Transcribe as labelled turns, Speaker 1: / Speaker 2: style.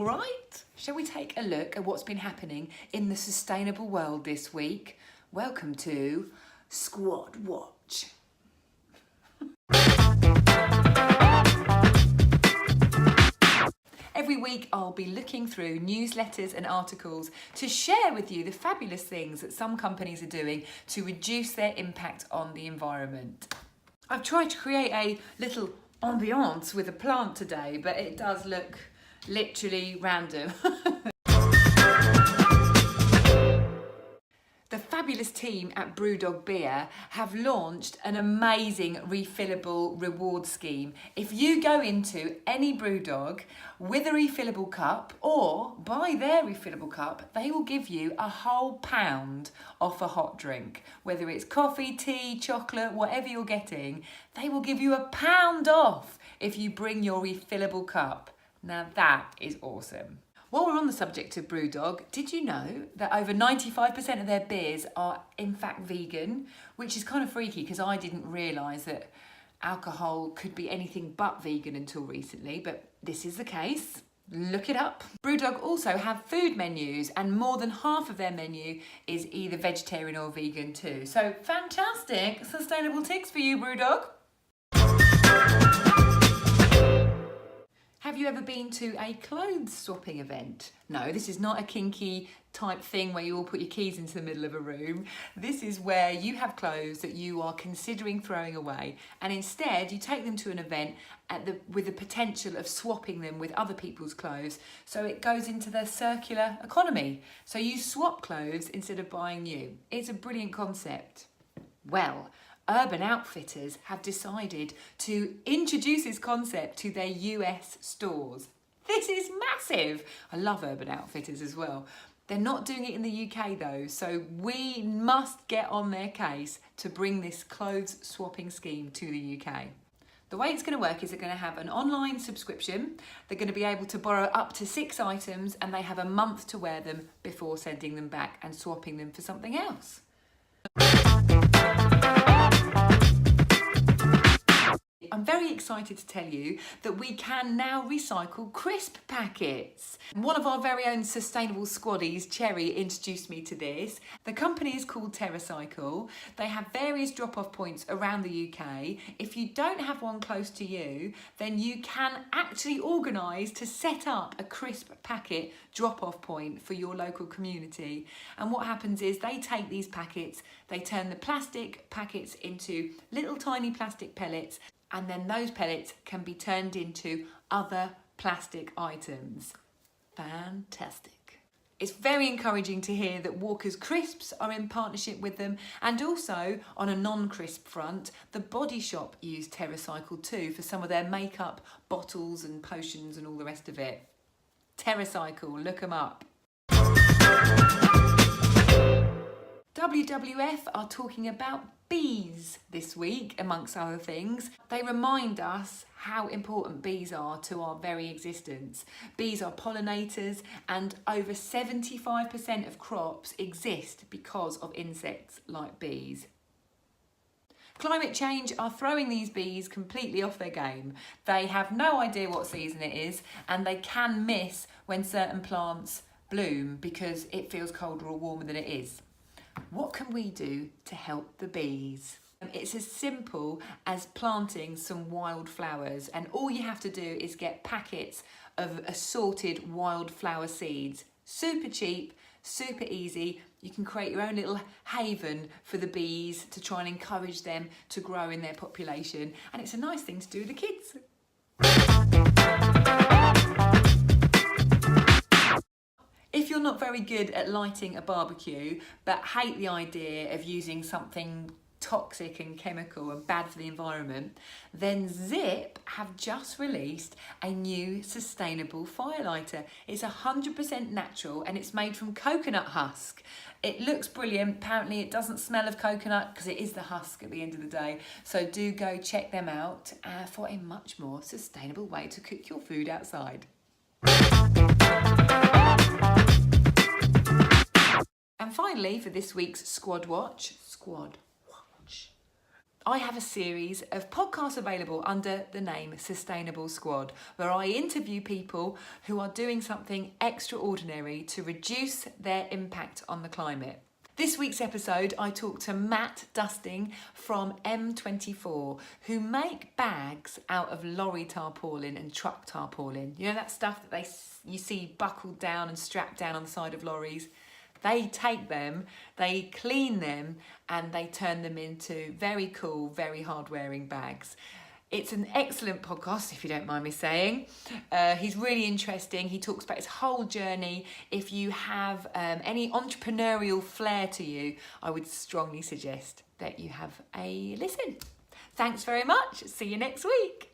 Speaker 1: right, shall we take a look at what's been happening in the sustainable world this week? Welcome to Squad Watch. Every week I'll be looking through newsletters and articles to share with you the fabulous things that some companies are doing to reduce their impact on the environment. I've tried to create a little ambiance with a plant today, but it does look literally random. The fabulous team at Brewdog Beer have launched an amazing refillable reward scheme. If you go into any Brewdog with a refillable cup or buy their refillable cup, they will give you a whole £1 off a hot drink. Whether it's coffee, tea, chocolate, whatever you're getting, they will give you £1 off if you bring your refillable cup. Now that is awesome. While we're on the subject of Brewdog, did you know that over 95% of their beers are in fact vegan? Which is kind of freaky because I didn't realise that alcohol could be anything but vegan until recently, but this is the case. Look it up. Brewdog also have food menus and more than half of their menu is either vegetarian or vegan too. So fantastic sustainable ticks for you, Brewdog. Have you ever been to a clothes swapping event? No, this is not a kinky type thing where you all put your keys into the middle of a room. This is where you have clothes that you are considering throwing away and instead you take them to an event with the potential of swapping them with other people's clothes, so it goes into the circular economy. So you swap clothes instead of buying new. It's a brilliant concept. Well, Urban Outfitters have decided to introduce this concept to their US stores. This is massive. I love Urban Outfitters as well. They're not doing it in the UK though, so we must get on their case to bring this clothes swapping scheme to the UK. The way it's going to work is they're going to have an online subscription. They're going to be able to borrow up to 6 items and they have a month to wear them before sending them back and swapping them for something else. I'm very excited to tell you that we can now recycle crisp packets. One of our very own sustainable squaddies, Cherry, introduced me to this. The company is called TerraCycle. They have various drop-off points around the UK. If you don't have one close to you, then you can actually organise to set up a crisp packet drop-off point for your local community. And what happens is they take these packets, they turn the plastic packets into little tiny plastic pellets, and then those pellets can be turned into other plastic items. Fantastic. It's very encouraging to hear that Walker's Crisps are in partnership with them, and also on a non-crisp front, the Body Shop use TerraCycle too for some of their makeup bottles and potions and all the rest of it. TerraCycle, look them up. WWF are talking about bees this week, amongst other things. They remind us how important bees are to our very existence. Bees are pollinators and over 75% of crops exist because of insects like bees. Climate change are throwing these bees completely off their game. They have no idea what season it is and they can miss when certain plants bloom because it feels colder or warmer than it is. What can we do to help the bees? It's as simple as planting some wildflowers, and all you have to do is get packets of assorted wildflower seeds. Super cheap, super easy. You can create your own little haven for the bees to try and encourage them to grow in their population, and it's a nice thing to do with the kids. If you're not very good at lighting a barbecue but hate the idea of using something toxic and chemical and bad for the environment, then Zip have just released a new sustainable firelighter. It's 100% natural and it's made from coconut husk. It looks brilliant. Apparently it doesn't smell of coconut because it is the husk at the end of the day. So do go check them out for a much more sustainable way to cook your food outside. And finally, for this week's Squad Watch, I have a series of podcasts available under the name Sustainable Squad, where I interview people who are doing something extraordinary to reduce their impact on the climate. This week's episode, I talked to Matt Dusting from M24, who make bags out of lorry tarpaulin and truck tarpaulin. You know that stuff that you see buckled down and strapped down on the side of lorries? They take them, they clean them, and they turn them into very cool, very hard-wearing bags. It's an excellent podcast, if you don't mind me saying. He's really interesting. He talks about his whole journey. If you have any entrepreneurial flair to you, I would strongly suggest that you have a listen. Thanks very much. See you next week.